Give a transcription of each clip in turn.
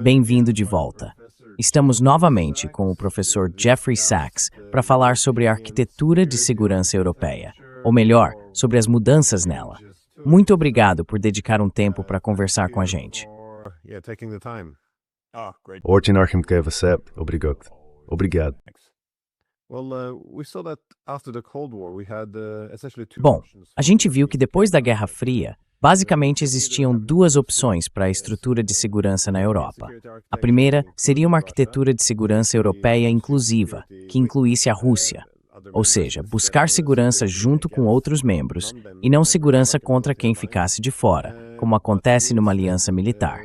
Bem-vindo de volta. Estamos novamente com o professor Jeffrey Sachs para falar sobre a arquitetura de segurança europeia, ou melhor, sobre as mudanças nela. Muito obrigado por dedicar um tempo para conversar com a gente. Очень архимкевасеп, obrigado. Obrigado. Bom, a gente viu que depois da Guerra Fria, basicamente existiam duas opções para a estrutura de segurança na Europa. A primeira seria uma arquitetura de segurança europeia inclusiva, que incluísse a Rússia, ou seja, buscar segurança junto com outros membros e não segurança contra quem ficasse de fora, como acontece numa aliança militar.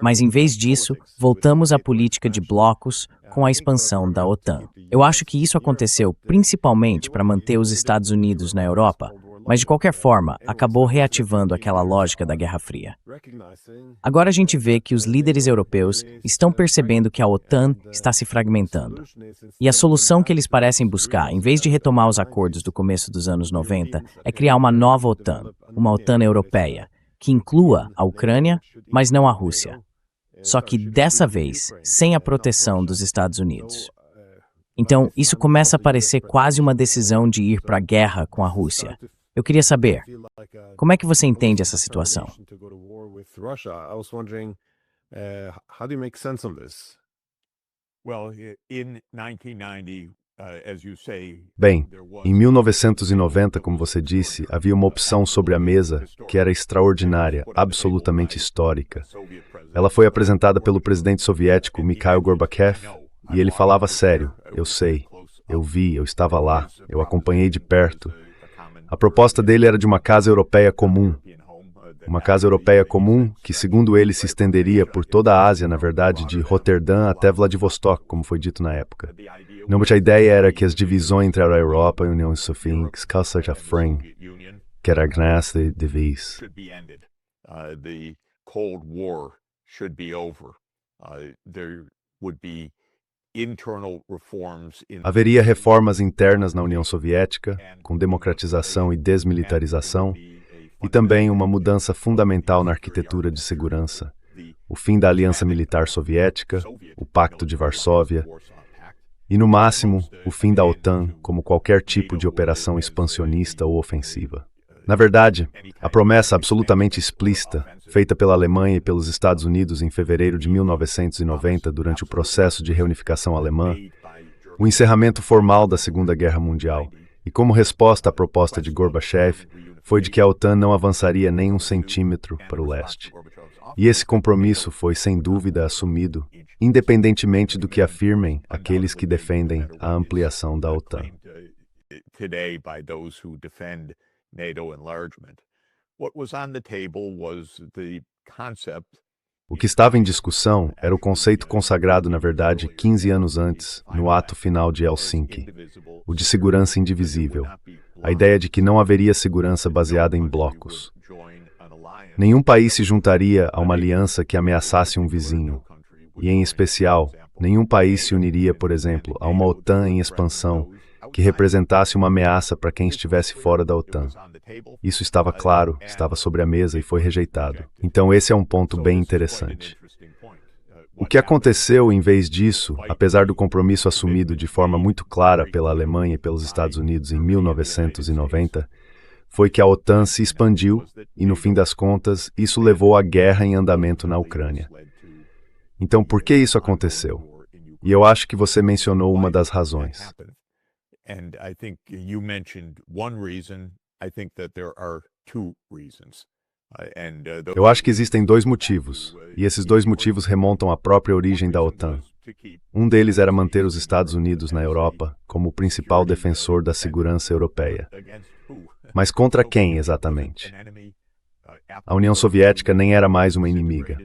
Mas, em vez disso, voltamos à política de blocos com a expansão da OTAN. Eu acho que isso aconteceu principalmente para manter os Estados Unidos na Europa, mas, de qualquer forma, acabou reativando aquela lógica da Guerra Fria. Agora a gente vê que os líderes europeus estão percebendo que a OTAN está se fragmentando. E a solução que eles parecem buscar, em vez de retomar os acordos do começo dos anos 90, é criar uma nova OTAN, uma OTAN europeia, que inclua a Ucrânia, mas não a Rússia. Só que, dessa vez, sem a proteção dos Estados Unidos. Então, isso começa a parecer quase uma decisão de ir para a guerra com a Rússia. Eu queria saber, como é que você entende essa situação? Bem, em 1990, como você disse, havia uma opção sobre a mesa que era extraordinária, absolutamente histórica. Ela foi apresentada pelo presidente soviético Mikhail Gorbachev e ele falava sério: eu sei, eu vi, eu estava lá, eu acompanhei de perto. A proposta dele era de uma casa europeia comum. Uma casa europeia comum que, segundo ele, se estenderia por toda a Ásia, na verdade, de Roterdã até Vladivostok, como foi dito na época. A ideia era que as divisões entre a Europa e a União Soviética causassem que era graça de vez. Haveria reformas internas na União Soviética, com democratização e desmilitarização, e também uma mudança fundamental na arquitetura de segurança, o fim da Aliança Militar Soviética, o Pacto de Varsóvia, e, no máximo, o fim da OTAN como qualquer tipo de operação expansionista ou ofensiva. Na verdade, a promessa absolutamente explícita, feita pela Alemanha e pelos Estados Unidos em fevereiro de 1990 durante o processo de reunificação alemã, o encerramento formal da Segunda Guerra Mundial, e como resposta à proposta de Gorbachev, foi de que a OTAN não avançaria nem um centímetro para o leste. E esse compromisso foi, sem dúvida, assumido, independentemente do que afirmem aqueles que defendem a ampliação da OTAN. O que estava em discussão era o conceito consagrado, na verdade, 15 anos antes, no ato final de Helsinki, o de segurança indivisível, a ideia de que não haveria segurança baseada em blocos. Nenhum país se juntaria a uma aliança que ameaçasse um vizinho, e, em especial, nenhum país se uniria, por exemplo, a uma OTAN em expansão que representasse uma ameaça para quem estivesse fora da OTAN. Isso estava claro, estava sobre a mesa e foi rejeitado. Então esse é um ponto bem interessante. O que aconteceu em vez disso, apesar do compromisso assumido de forma muito clara pela Alemanha e pelos Estados Unidos em 1990, foi que a OTAN se expandiu e, no fim das contas, isso levou à guerra em andamento na Ucrânia. Então, por que isso aconteceu? E eu acho que você mencionou uma das razões. Eu acho que existem dois motivos, e esses dois motivos remontam à própria origem da OTAN. Um deles era manter os Estados Unidos na Europa como o principal defensor da segurança europeia. Mas contra quem, exatamente? A União Soviética nem era mais uma inimiga.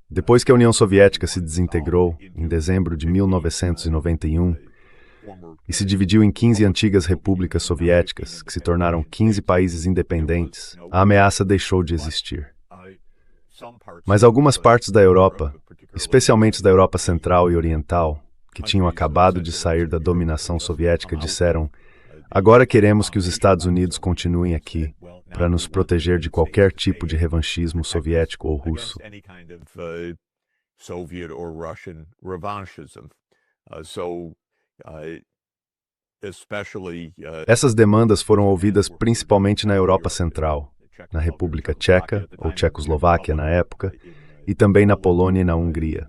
Depois que a União Soviética se desintegrou, em dezembro de 1991, e se dividiu em 15 antigas repúblicas soviéticas, que se tornaram 15 países independentes, a ameaça deixou de existir. Mas algumas partes da Europa, especialmente da Europa Central e Oriental, que tinham acabado de sair da dominação soviética, disseram: Agora queremos que os Estados Unidos continuem aqui para nos proteger de qualquer tipo de revanchismo soviético ou russo. Essas demandas foram ouvidas principalmente na Europa Central, na República Tcheca, ou Tchecoslováquia na época, e também na Polônia e na Hungria.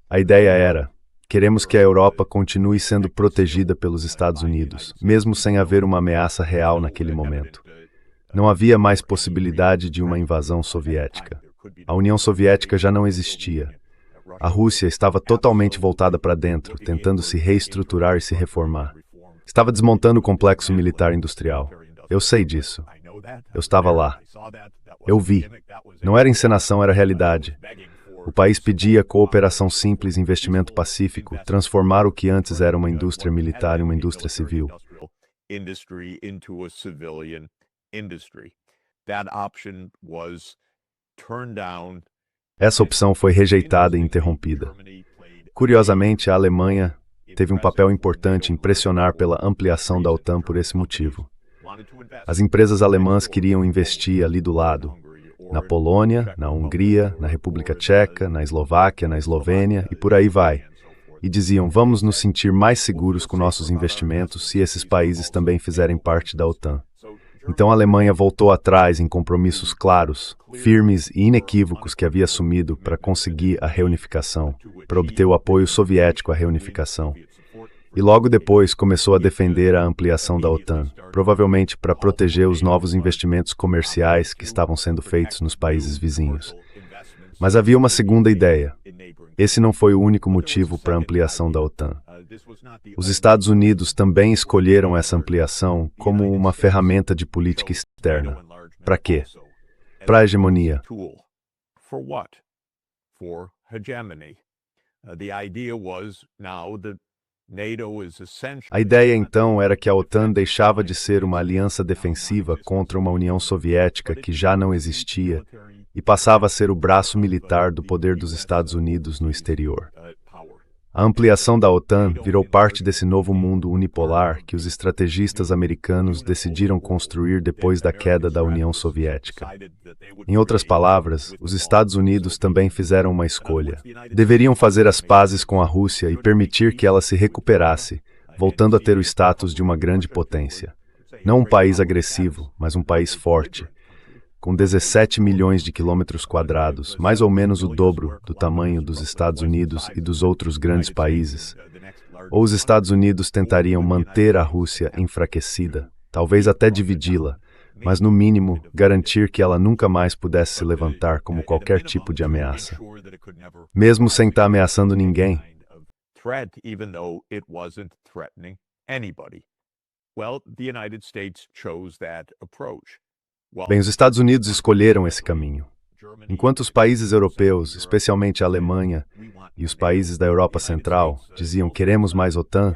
A ideia era: queremos que a Europa continue sendo protegida pelos Estados Unidos, mesmo sem haver uma ameaça real naquele momento. Não havia mais possibilidade de uma invasão soviética. A União Soviética já não existia. A Rússia estava totalmente voltada para dentro, tentando se reestruturar e se reformar. Estava desmontando o complexo militar industrial. Eu sei disso. Eu estava lá. Eu vi. Não era encenação, era realidade. O país pedia cooperação simples, investimento pacífico, transformar o que antes era uma indústria militar em uma indústria civil. Essa opção foi rejeitada e interrompida. Curiosamente, a Alemanha teve um papel importante em pressionar pela ampliação da OTAN por esse motivo. As empresas alemãs queriam investir ali do lado, na Polônia, na Hungria, na República Tcheca, na Eslováquia, na Eslovênia e por aí vai. E diziam: vamos nos sentir mais seguros com nossos investimentos se esses países também fizerem parte da OTAN. Então a Alemanha voltou atrás em compromissos claros, firmes e inequívocos que havia assumido para conseguir a reunificação, para obter o apoio soviético à reunificação. E logo depois começou a defender a ampliação da OTAN, provavelmente para proteger os novos investimentos comerciais que estavam sendo feitos nos países vizinhos. Mas havia uma segunda ideia. Esse não foi o único motivo para a ampliação da OTAN. Os Estados Unidos também escolheram essa ampliação como uma ferramenta de política externa. Para quê? Para a hegemonia. A ideia então era que a OTAN deixava de ser uma aliança defensiva contra uma União Soviética que já não existia e passava a ser o braço militar do poder dos Estados Unidos no exterior. A ampliação da OTAN virou parte desse novo mundo unipolar que os estrategistas americanos decidiram construir depois da queda da União Soviética. Em outras palavras, os Estados Unidos também fizeram uma escolha. Deveriam fazer as pazes com a Rússia e permitir que ela se recuperasse, voltando a ter o status de uma grande potência. Não um país agressivo, mas um país forte, com 17 milhões de quilômetros quadrados, mais ou menos o dobro do tamanho dos Estados Unidos e dos outros grandes países. Ou os Estados Unidos tentariam manter a Rússia enfraquecida, talvez até dividi-la, mas no mínimo garantir que ela nunca mais pudesse se levantar como qualquer tipo de ameaça, mesmo sem estar ameaçando ninguém. Bem, os Estados Unidos escolheram esse caminho. Enquanto os países europeus, especialmente a Alemanha e os países da Europa Central, diziam queremos mais OTAN,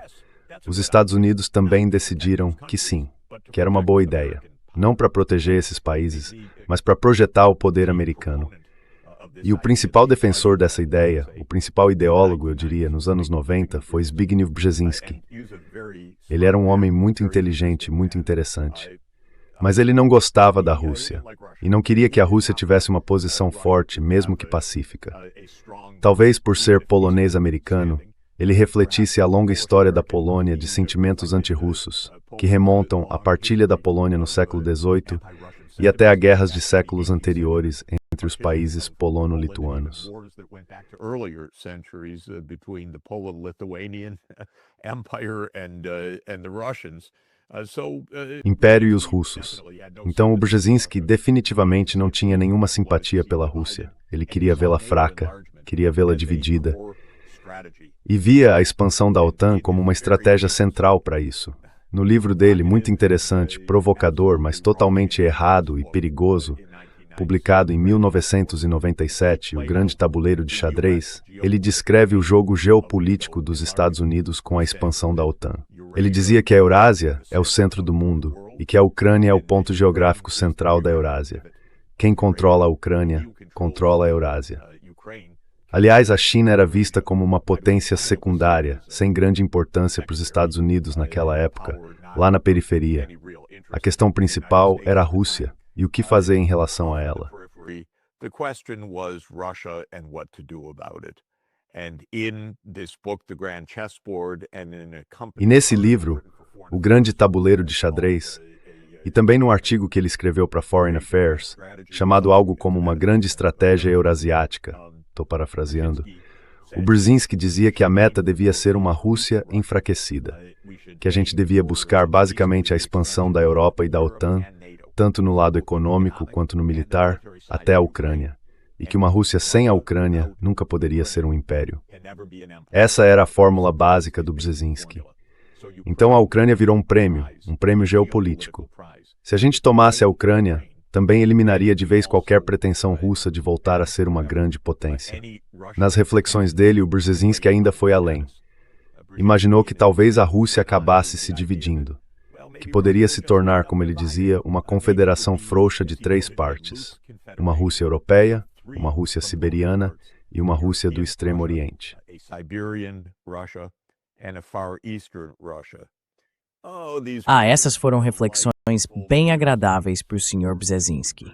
os Estados Unidos também decidiram que sim, que era uma boa ideia. Não para proteger esses países, mas para projetar o poder americano. E o principal defensor dessa ideia, o principal ideólogo, eu diria, nos anos 90, foi Zbigniew Brzezinski. Ele era um homem muito inteligente, muito interessante. Mas ele não gostava da Rússia, e não queria que a Rússia tivesse uma posição forte, mesmo que pacífica. Talvez por ser polonês-americano, ele refletisse a longa história da Polônia de sentimentos antirrussos, que remontam à partilha da Polônia no século XVIII e até a guerras de séculos anteriores entre os países polono-lituanos. Império e os russos. Então o Brzezinski definitivamente não tinha nenhuma simpatia pela Rússia. Ele queria vê-la fraca, queria vê-la dividida, e via a expansão da OTAN como uma estratégia central para isso. No livro dele, muito interessante, provocador, mas totalmente errado e perigoso, publicado em 1997, O Grande Tabuleiro de Xadrez, ele descreve o jogo geopolítico dos Estados Unidos com a expansão da OTAN. Ele dizia que a Eurásia é o centro do mundo e que a Ucrânia é o ponto geográfico central da Eurásia. Quem controla a Ucrânia, controla a Eurásia. Aliás, a China era vista como uma potência secundária, sem grande importância para os Estados Unidos naquela época, lá na periferia. A questão principal era a Rússia e o que fazer em relação a ela. E nesse livro, O Grande Tabuleiro de Xadrez, e também num artigo que ele escreveu para Foreign Affairs, chamado algo como Uma Grande Estratégia Eurasiática, estou parafraseando, o Brzezinski dizia que a meta devia ser uma Rússia enfraquecida, que a gente devia buscar basicamente a expansão da Europa e da OTAN, tanto no lado econômico quanto no militar, até a Ucrânia, e que uma Rússia sem a Ucrânia nunca poderia ser um império. Essa era a fórmula básica do Brzezinski. Então a Ucrânia virou um prêmio geopolítico. Se a gente tomasse a Ucrânia, também eliminaria de vez qualquer pretensão russa de voltar a ser uma grande potência. Nas reflexões dele, o Brzezinski ainda foi além. Imaginou que talvez a Rússia acabasse se dividindo, que poderia se tornar, como ele dizia, uma confederação frouxa de 3 partes: uma Rússia europeia, uma Rússia siberiana e uma Rússia do Extremo Oriente. Essas foram reflexões bem agradáveis para o Sr. Brzezinski.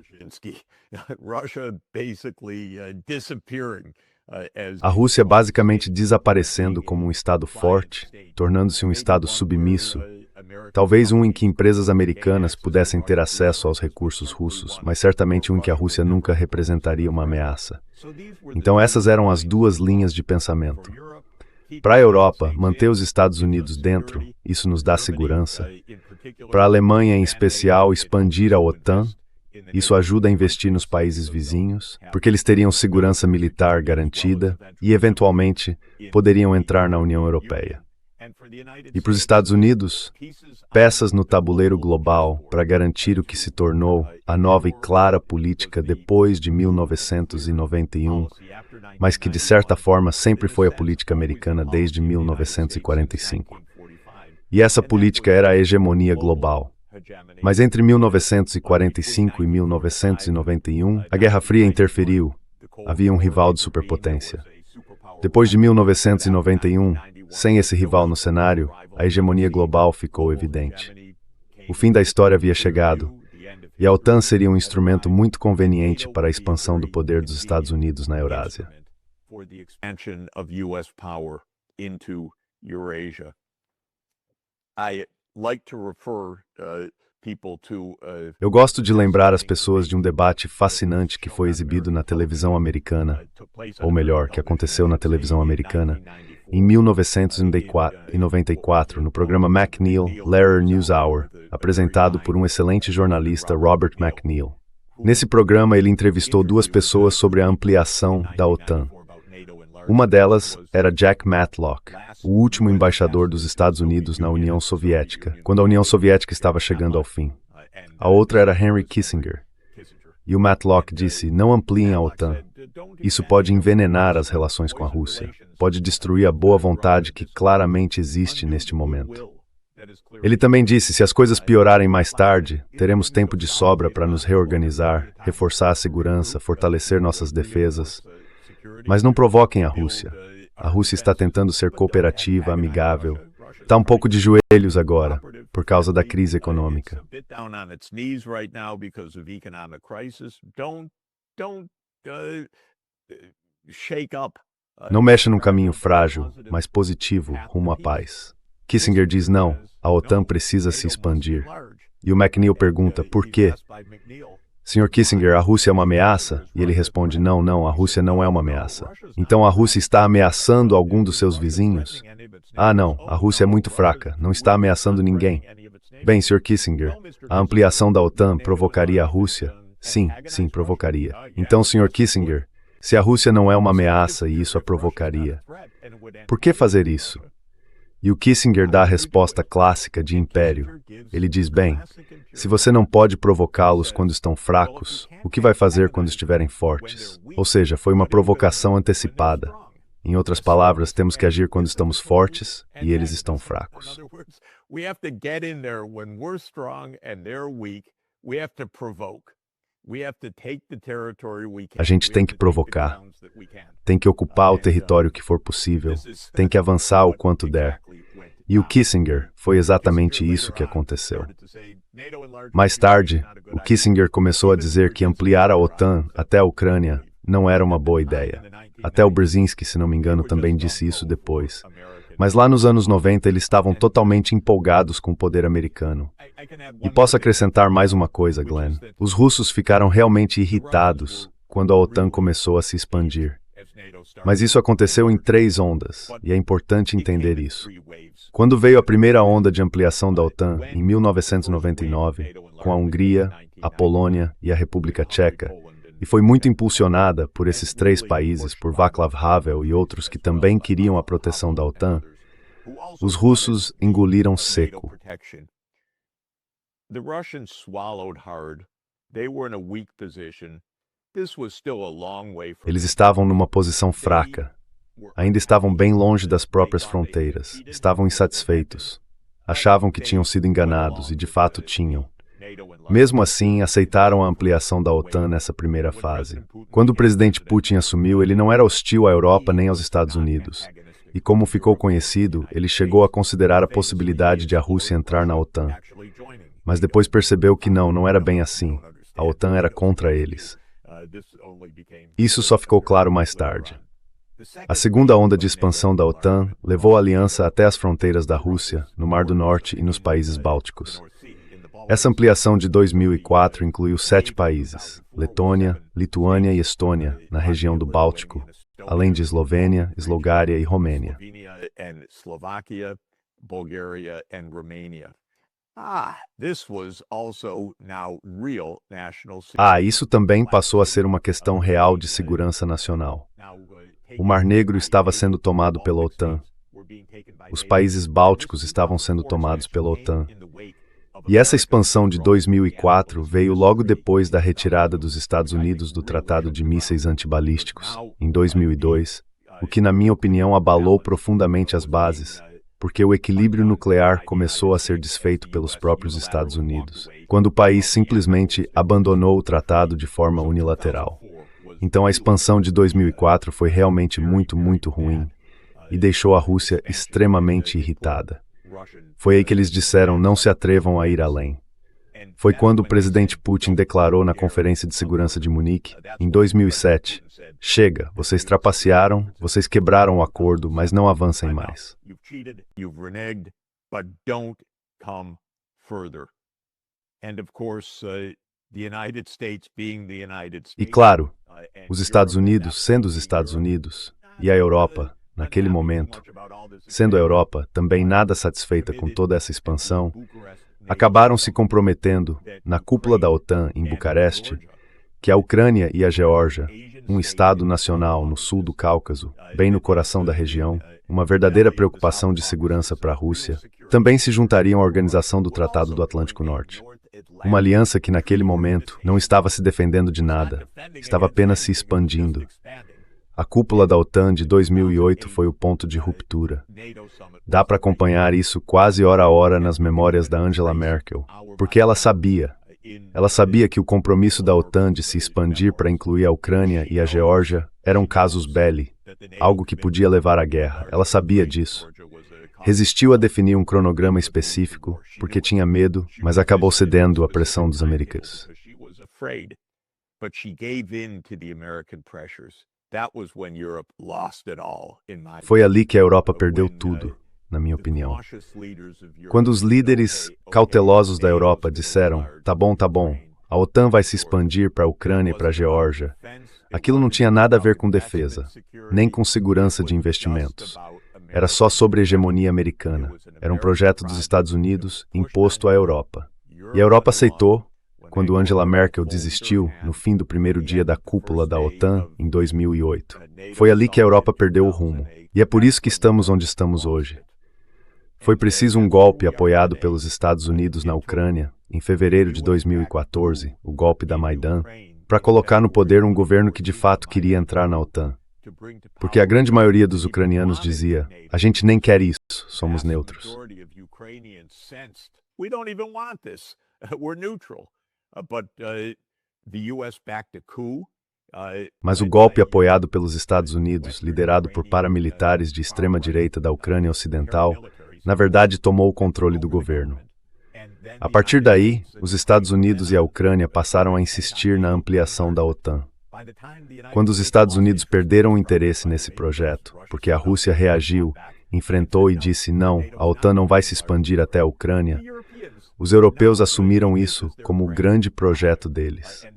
A Rússia basicamente desaparecendo como um Estado forte, tornando-se um Estado submisso, talvez um em que empresas americanas pudessem ter acesso aos recursos russos, mas certamente um em que a Rússia nunca representaria uma ameaça. Então essas eram as 2 linhas de pensamento. Para a Europa, manter os Estados Unidos dentro, isso nos dá segurança. Para a Alemanha, em especial, expandir a OTAN, isso ajuda a investir nos países vizinhos, porque eles teriam segurança militar garantida e, eventualmente, poderiam entrar na União Europeia. E para os Estados Unidos, peças no tabuleiro global para garantir o que se tornou a nova e clara política depois de 1991, mas que de certa forma sempre foi a política americana desde 1945. E essa política era a hegemonia global. Mas entre 1945 e 1991, a Guerra Fria interferiu. Havia um rival de superpotência. Depois de 1991, sem esse rival no cenário, a hegemonia global ficou evidente. O fim da história havia chegado, e a OTAN seria um instrumento muito conveniente para a expansão do poder dos Estados Unidos na Eurásia. Eu gosto de lembrar as pessoas de um debate fascinante que foi exibido na televisão americana, ou melhor, que aconteceu na televisão americana, em 1994, no programa McNeil Lehrer NewsHour, apresentado por um excelente jornalista, Robert McNeil. Nesse programa, ele entrevistou 2 pessoas sobre a ampliação da OTAN. Uma delas era Jack Matlock, o último embaixador dos Estados Unidos na União Soviética, quando a União Soviética estava chegando ao fim. A outra era Henry Kissinger. E o Matlock disse: não ampliem a OTAN. Isso pode envenenar as relações com a Rússia. Pode destruir a boa vontade que claramente existe neste momento. Ele também disse: se as coisas piorarem mais tarde, teremos tempo de sobra para nos reorganizar, reforçar a segurança, fortalecer nossas defesas. Mas não provoquem a Rússia. A Rússia está tentando ser cooperativa, amigável. Está um pouco de joelhos agora, por causa da crise econômica. Não mexa num caminho frágil, mas positivo, rumo à paz. Kissinger diz não, a OTAN precisa se expandir. E o McNeil pergunta, por quê? Sr. Kissinger, a Rússia é uma ameaça? E ele responde, não, a Rússia não é uma ameaça. Então a Rússia está ameaçando algum dos seus vizinhos? Não, a Rússia é muito fraca, não está ameaçando ninguém. Bem, Sr. Kissinger, a ampliação da OTAN provocaria a Rússia? Sim, provocaria. Então, Sr. Kissinger, se a Rússia não é uma ameaça e isso a provocaria, por que fazer isso? E o Kissinger dá a resposta clássica de império. Ele diz, bem, se você não pode provocá-los quando estão fracos, o que vai fazer quando estiverem fortes? Ou seja, foi uma provocação antecipada. Em outras palavras, temos que agir quando estamos fortes e eles estão fracos. A gente tem que provocar. tem que ocupar o território que for possível, tem que avançar o quanto der. E o Kissinger foi exatamente isso que aconteceu. Mais tarde, o Kissinger começou a dizer que ampliar a OTAN até a Ucrânia não era uma boa ideia. Até o Brzezinski, se não me engano, também disse isso depois. Mas lá nos anos 90 eles estavam totalmente empolgados com o poder americano. E posso acrescentar mais uma coisa, Glenn. Os russos ficaram realmente irritados quando a OTAN começou a se expandir. Mas isso aconteceu em 3 ondas, e é importante entender isso. Quando veio a primeira onda de ampliação da OTAN, em 1999, com a Hungria, a Polônia e a República Tcheca, e foi muito impulsionada por esses 3 países, por Václav Havel e outros que também queriam a proteção da OTAN, os russos engoliram seco. The Russians swallowed hard. They were in a weak position. This was still a long way from. Eles estavam numa posição fraca. Ainda estavam bem longe das próprias fronteiras. Estavam insatisfeitos. Achavam que tinham sido enganados e de fato tinham. Mesmo assim, aceitaram a ampliação da OTAN nessa primeira fase. Quando o presidente Putin assumiu, ele não era hostil à Europa nem aos Estados Unidos. E como ficou conhecido, ele chegou a considerar a possibilidade de a Rússia entrar na OTAN. Mas depois percebeu que não era bem assim. A OTAN era contra eles. Isso só ficou claro mais tarde. A segunda onda de expansão da OTAN levou a aliança até as fronteiras da Rússia, no Mar do Norte e nos países bálticos. Essa ampliação de 2004 incluiu 7 países: Letônia, Lituânia e Estônia, na região do Báltico, além de Eslovênia, Eslogária e Romênia. Isso também passou a ser uma questão real de segurança nacional. O Mar Negro estava sendo tomado pela OTAN. Os países bálticos estavam sendo tomados pela OTAN. E essa expansão de 2004 veio logo depois da retirada dos Estados Unidos do Tratado de Mísseis Antibalísticos, em 2002, o que, na minha opinião, abalou profundamente as bases, porque o equilíbrio nuclear começou a ser desfeito pelos próprios Estados Unidos, quando o país simplesmente abandonou o tratado de forma unilateral. Então a expansão de 2004 foi realmente muito, muito ruim e deixou a Rússia extremamente irritada. Foi aí que eles disseram: não se atrevam a ir além. Foi quando o presidente Putin declarou na Conferência de Segurança de Munique, em 2007, chega, vocês trapacearam, vocês quebraram o acordo, mas não avancem mais. E claro, os Estados Unidos, sendo os Estados Unidos, e a Europa, naquele momento, sendo a Europa também nada satisfeita com toda essa expansão, acabaram se comprometendo, na cúpula da OTAN em Bucareste, que a Ucrânia e a Geórgia, um Estado nacional no sul do Cáucaso, bem no coração da região, uma verdadeira preocupação de segurança para a Rússia, também se juntariam à Organização do Tratado do Atlântico Norte. Uma aliança que naquele momento não estava se defendendo de nada, estava apenas se expandindo. A cúpula da OTAN de 2008 foi o ponto de ruptura. Dá para acompanhar isso quase hora a hora nas memórias da Angela Merkel, porque ela sabia que o compromisso da OTAN de se expandir para incluir a Ucrânia e a Geórgia eram casus belli, algo que podia levar à guerra. Ela sabia disso. Resistiu a definir um cronograma específico, porque tinha medo, mas acabou cedendo à pressão dos americanos. Foi ali que a Europa perdeu tudo, na minha opinião. Quando os líderes cautelosos da Europa disseram: tá bom, a OTAN vai se expandir para a Ucrânia e para a Geórgia, aquilo não tinha nada a ver com defesa, nem com segurança de investimentos. Era só sobre hegemonia americana. Era um projeto dos Estados Unidos imposto à Europa. E a Europa aceitou, quando Angela Merkel desistiu no fim do primeiro dia da cúpula da OTAN, em 2008. Foi ali que a Europa perdeu o rumo. E é por isso que estamos onde estamos hoje. Foi preciso um golpe apoiado pelos Estados Unidos na Ucrânia, em fevereiro de 2014, o golpe da Maidan, para colocar no poder um governo que de fato queria entrar na OTAN. Porque a grande maioria dos ucranianos dizia: a gente nem quer isso, somos neutros. But the U.S. backed a coup Mas o golpe apoiado pelos Estados Unidos, liderado por paramilitares de extrema-direita da Ucrânia Ocidental, na verdade tomou o controle do governo. A partir daí, os Estados Unidos e a Ucrânia passaram a insistir na ampliação da OTAN. Quando os Estados Unidos perderam o interesse nesse projeto, porque a Rússia reagiu, enfrentou e disse não, a OTAN não vai se expandir até a Ucrânia, os europeus assumiram isso como o grande projeto deles.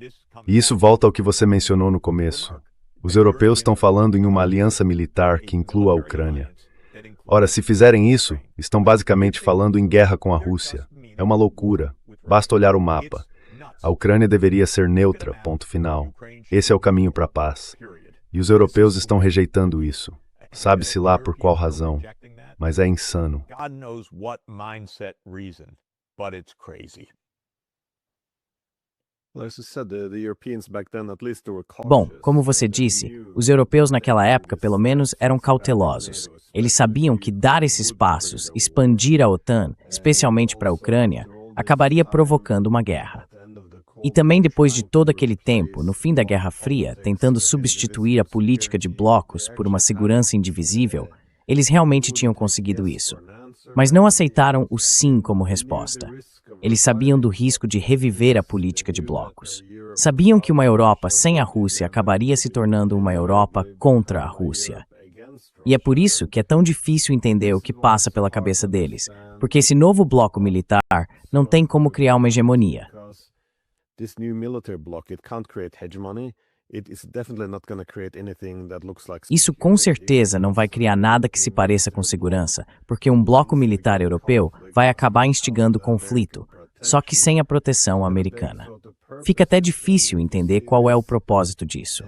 E isso volta ao que você mencionou no começo. Os europeus estão falando em uma aliança militar que inclua a Ucrânia. Ora, se fizerem isso, estão basicamente falando em guerra com a Rússia. É uma loucura. Basta olhar o mapa. A Ucrânia deveria ser neutra, ponto final. Esse é o caminho para a paz. E os europeus estão rejeitando isso. Sabe-se lá por qual razão, mas é insano. Bom, como você disse, os europeus naquela época, pelo menos, eram cautelosos. Eles sabiam que dar esses passos, expandir a OTAN, especialmente para a Ucrânia, acabaria provocando uma guerra. E também depois de todo aquele tempo, no fim da Guerra Fria, tentando substituir a política de blocos por uma segurança indivisível, eles realmente tinham conseguido isso. Mas não aceitaram o sim como resposta. Eles sabiam do risco de reviver a política de blocos. Sabiam que uma Europa sem a Rússia acabaria se tornando uma Europa contra a Rússia. E é por isso que é tão difícil entender o que passa pela cabeça deles, porque esse novo bloco militar não tem como criar uma hegemonia. Isso com certeza não vai criar nada que se pareça com segurança, porque um bloco militar europeu vai acabar instigando conflito, só que sem a proteção americana. Fica até difícil entender qual é o propósito disso.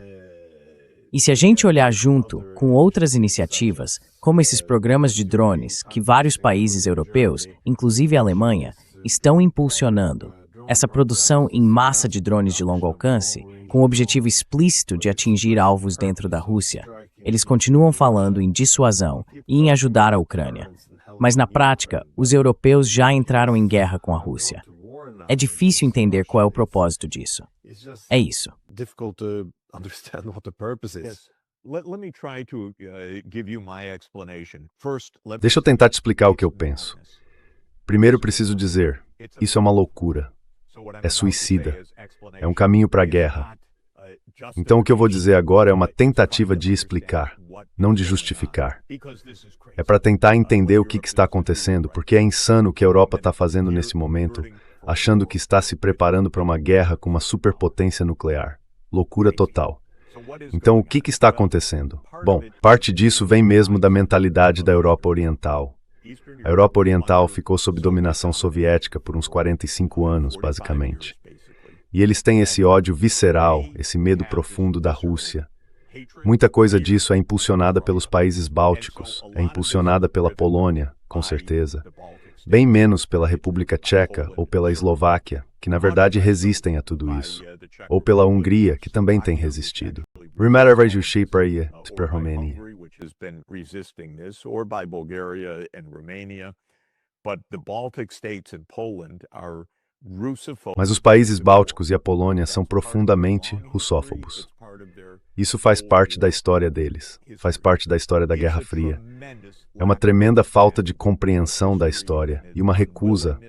E se a gente olhar junto com outras iniciativas, como esses programas de drones que vários países europeus, inclusive a Alemanha, estão impulsionando, essa produção em massa de drones de longo alcance, com o objetivo explícito de atingir alvos dentro da Rússia, eles continuam falando em dissuasão e em ajudar a Ucrânia. Mas na prática, os europeus já entraram em guerra com a Rússia. É difícil entender qual é o propósito disso. É isso. Deixa eu tentar te explicar o que eu penso. Primeiro preciso dizer, isso é uma loucura. É suicida. É um caminho para a guerra. Então o que eu vou dizer agora é uma tentativa de explicar, não de justificar. É para tentar entender o que está acontecendo, porque é insano o que a Europa está fazendo nesse momento, achando que está se preparando para uma guerra com uma superpotência nuclear. Loucura total. Então o que está acontecendo? Bom, parte disso vem mesmo da mentalidade da Europa Oriental. A Europa Oriental ficou sob dominação soviética por uns 45 anos, basicamente. E eles têm esse ódio visceral, esse medo profundo da Rússia. Muita coisa disso é impulsionada pelos países bálticos, é impulsionada pela Polônia, com certeza. Bem menos pela República Tcheca ou pela Eslováquia, que na verdade resistem a tudo isso. Ou pela Hungria, que também tem resistido. Has been resisting this, or by Bulgaria and Romania, but the Baltic states and Poland are Russophobic. Mas os países bálticos e a Polônia são profundamente russófobos. Isso faz parte da história deles, faz parte da história da Guerra Fria. É uma tremenda falta de compreensão da história e uma recusa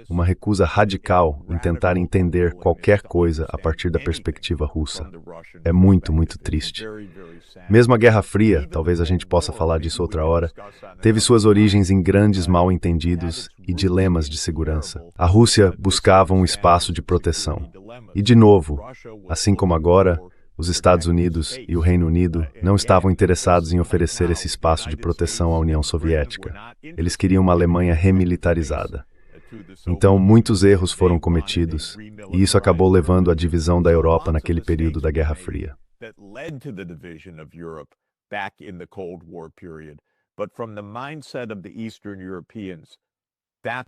radical em tentar entender qualquer coisa a partir da perspectiva russa. É muito, muito triste. Mesmo a Guerra Fria, talvez a gente possa falar disso outra hora, teve suas origens em grandes mal-entendidos e dilemas de segurança. A Rússia buscava um espaço de proteção. E, de novo, assim como agora, os Estados Unidos e o Reino Unido não estavam interessados em oferecer esse espaço de proteção à União Soviética. Eles queriam uma Alemanha remilitarizada. Então, muitos erros foram cometidos, e isso acabou levando à divisão da Europa naquele período da Guerra Fria.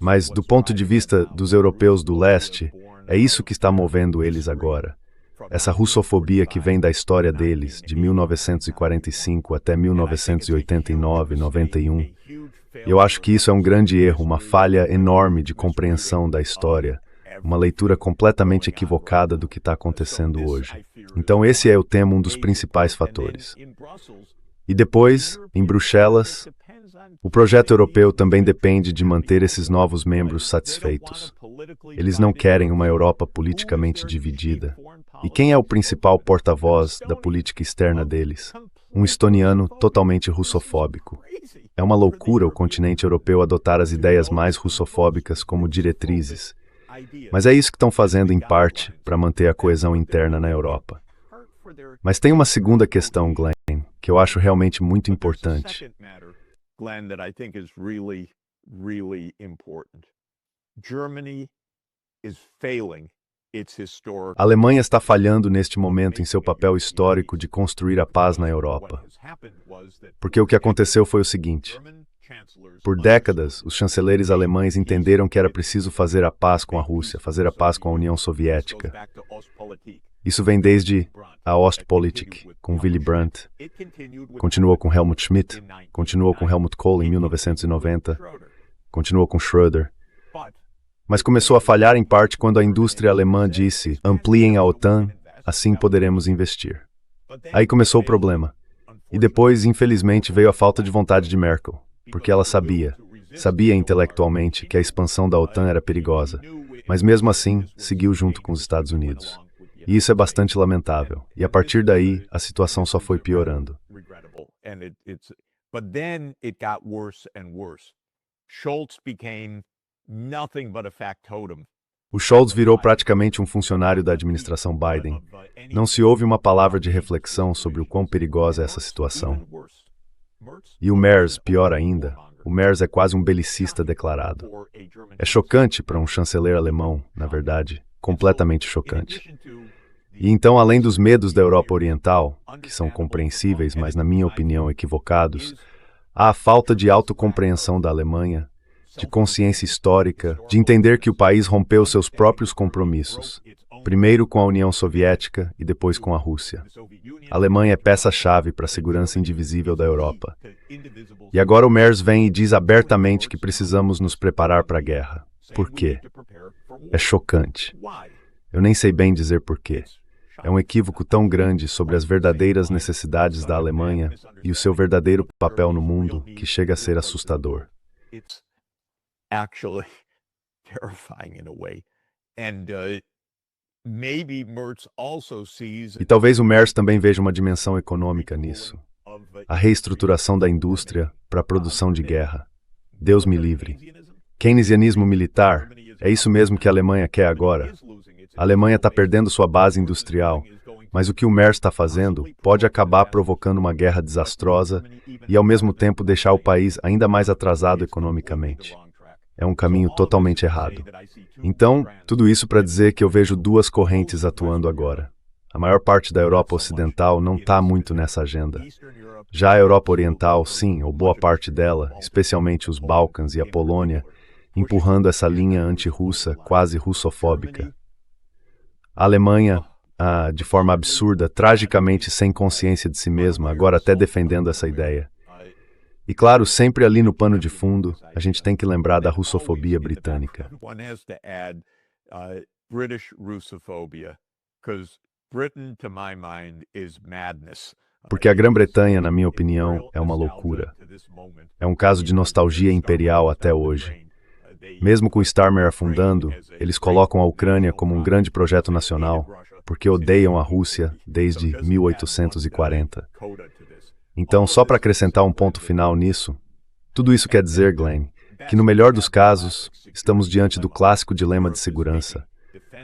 Mas, do ponto de vista dos europeus do leste, é isso que está movendo eles agora. Essa russofobia que vem da história deles, de 1945 até 1989, 91. Eu acho que isso é um grande erro, uma falha enorme de compreensão da história, uma leitura completamente equivocada do que está acontecendo hoje. Então esse é, eu temo, um dos principais fatores. E depois, em Bruxelas, o projeto europeu também depende de manter esses novos membros satisfeitos. Eles não querem uma Europa politicamente dividida. E quem é o principal porta-voz da política externa deles? Um estoniano totalmente russofóbico. É uma loucura o continente europeu adotar as ideias mais russofóbicas como diretrizes. Mas é isso que estão fazendo, em parte, para manter a coesão interna na Europa. Mas tem uma segunda questão, Glenn, que eu acho realmente muito importante. Glenn, that I think is really, really important. Germany is failing its historic. A Alemanha está falhando neste momento em seu papel histórico de construir a paz na Europa. Porque o que aconteceu foi o seguinte: por décadas, os chanceleres alemães entenderam que era preciso fazer a paz com a Rússia, fazer a paz com a União Soviética. Isso vem desde a Ostpolitik, com Willy Brandt, continuou com Helmut Schmidt, continuou com Helmut Kohl em 1990, continuou com Schröder. Mas começou a falhar em parte quando a indústria alemã disse: ampliem a OTAN, assim poderemos investir. Aí começou o problema. E depois, infelizmente, veio a falta de vontade de Merkel, porque ela sabia intelectualmente que a expansão da OTAN era perigosa, mas mesmo assim, seguiu junto com os Estados Unidos. E isso é bastante lamentável. E a partir daí, a situação só foi piorando. But then it got worse and worse. Scholz became nothing but a factotum. O Scholz virou praticamente um funcionário da administração Biden. Não se ouve uma palavra de reflexão sobre o quão perigosa é essa situação. E o Merz, pior ainda, o Merz é quase um belicista declarado. É chocante para um chanceler alemão, na verdade, completamente chocante. E então, além dos medos da Europa Oriental, que são compreensíveis, mas na minha opinião equivocados, há a falta de autocompreensão da Alemanha, de consciência histórica, de entender que o país rompeu seus próprios compromissos, primeiro com a União Soviética e depois com a Rússia. A Alemanha é peça-chave para a segurança indivisível da Europa. E agora o Merz vem e diz abertamente que precisamos nos preparar para a guerra. Por quê? É chocante. Eu nem sei bem dizer por quê. É um equívoco tão grande sobre as verdadeiras necessidades da Alemanha e o seu verdadeiro papel no mundo que chega a ser assustador. Actually terrifying in a way. And maybe Merz also sees. E talvez o Merz também veja uma dimensão econômica nisso. A reestruturação da indústria para a produção de guerra. Deus me livre. Keynesianismo militar, é isso mesmo que a Alemanha quer agora. A Alemanha está perdendo sua base industrial, mas o que o Merz está fazendo pode acabar provocando uma guerra desastrosa e, ao mesmo tempo, deixar o país ainda mais atrasado economicamente. É um caminho totalmente errado. Então, tudo isso para dizer que eu vejo duas correntes atuando agora. A maior parte da Europa Ocidental não está muito nessa agenda. Já a Europa Oriental, sim, ou boa parte dela, especialmente os Balcãs e a Polônia, empurrando essa linha anti-russa, quase russofóbica. A Alemanha, de forma absurda, tragicamente sem consciência de si mesma, agora até defendendo essa ideia. E claro, sempre ali no pano de fundo, a gente tem que lembrar da russofobia britânica. Porque a Grã-Bretanha, na minha opinião, é uma loucura. É um caso de nostalgia imperial até hoje. Mesmo com Starmer afundando, eles colocam a Ucrânia como um grande projeto nacional, porque odeiam a Rússia desde 1840. Então, só para acrescentar um ponto final nisso, tudo isso quer dizer, Glenn, que no melhor dos casos, estamos diante do clássico dilema de segurança.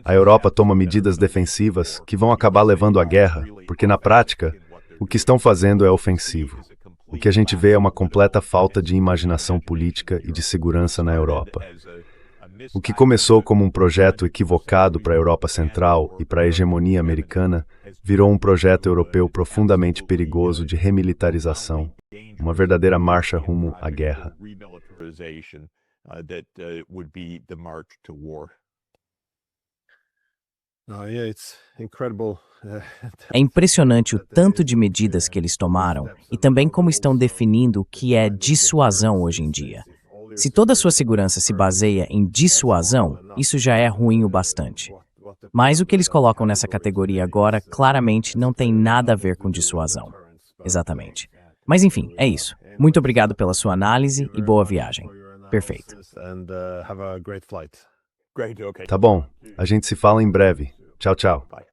A Europa toma medidas defensivas que vão acabar levando à guerra, porque na prática, o que estão fazendo é ofensivo. O que a gente vê é uma completa falta de imaginação política e de segurança na Europa. O que começou como um projeto equivocado para a Europa Central e para a hegemonia americana, virou um projeto europeu profundamente perigoso de remilitarização, uma verdadeira marcha rumo à guerra. É impressionante o tanto de medidas que eles tomaram e também como estão definindo o que é dissuasão hoje em dia. Se toda a sua segurança se baseia em dissuasão, isso já é ruim o bastante. Mas o que eles colocam nessa categoria agora claramente não tem nada a ver com dissuasão. Exatamente. Mas enfim, é isso. Muito obrigado pela sua análise e boa viagem. Perfeito. Great, okay. Tá bom, a gente se fala em breve. Tchau, tchau. Bye.